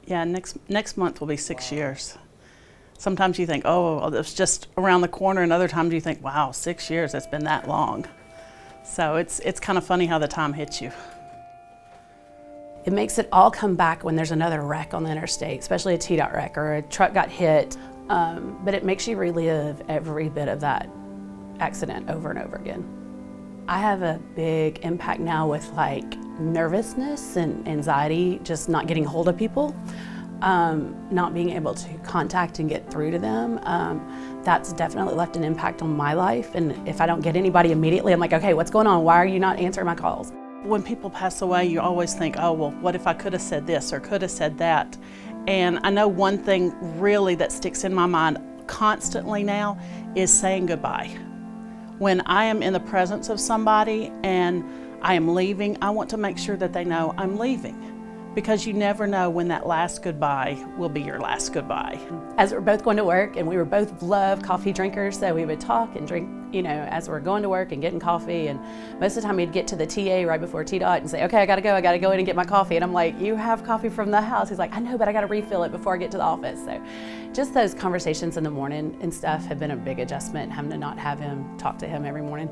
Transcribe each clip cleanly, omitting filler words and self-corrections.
Yeah, next month will be 6 years. Sometimes you think, oh, it's just around the corner, and other times you think, wow, 6 years, it's been that long. So it's kind of funny how the time hits you. It makes it all come back when there's another wreck on the interstate, especially a TDOT wreck or a truck got hit. But it makes you relive every bit of that accident over and over again. I have a big impact now with like nervousness and anxiety, just not getting hold of people, not being able to contact and get through to them. That's definitely left an impact on my life. And if I don't get anybody immediately, I'm like, okay, what's going on? Why are you not answering my calls? When people pass away, you always think, oh, well, what if I could have said this or could have said that? And I know one thing really that sticks in my mind constantly now is saying goodbye. When I am in the presence of somebody and I am leaving, I want to make sure that they know I'm leaving, because you never know when that last goodbye will be your last goodbye. As we're both going to work, and we were both love coffee drinkers, so we would talk and drink, as we're going to work and getting coffee. And most of the time we'd get to the TA right before TDOT and say, okay, I gotta go in and get my coffee. And I'm like, you have coffee from the house. He's like, I know, but I gotta refill it before I get to the office. So just those conversations in the morning and stuff have been a big adjustment, having to not have him, talk to him every morning.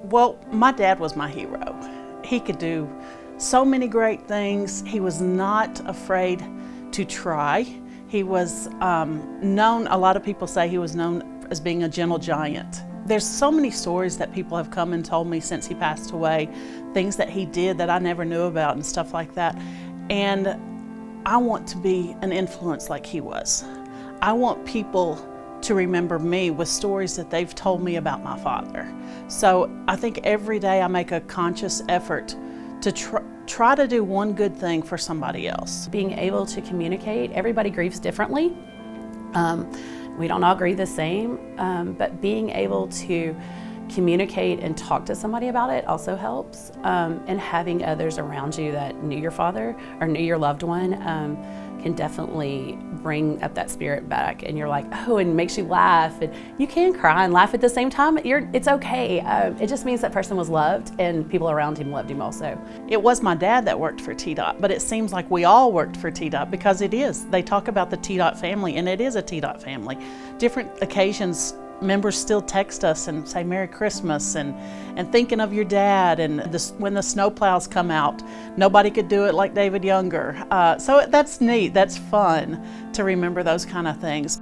Well, my dad was my hero. He could do so many great things. He was not afraid to try. He was known, a lot of people say he was known as being a gentle giant. There's so many stories that people have come and told me since he passed away, things that he did that I never knew about and stuff like that. And I want to be an influence like he was. I want people to remember me with stories that they've told me about my father. So I think every day I make a conscious effort to try to do one good thing for somebody else. Being able to communicate, everybody grieves differently. We don't all grieve the same, but being able to communicate and talk to somebody about it also helps. And having others around you that knew your father or knew your loved one can definitely bring up that spirit back, and you're like, oh, and makes you laugh, and you can cry and laugh at the same time. It's okay. It just means that person was loved and people around him loved him also. It was my dad that worked for TDOT, but it seems like we all worked for TDOT, because it is. They talk about the TDOT family, and it is a TDOT family. Different occasions, members still text us and say Merry Christmas and thinking of your dad, and when the snowplows come out, nobody could do it like David Younger. So that's neat, that's fun to remember those kind of things.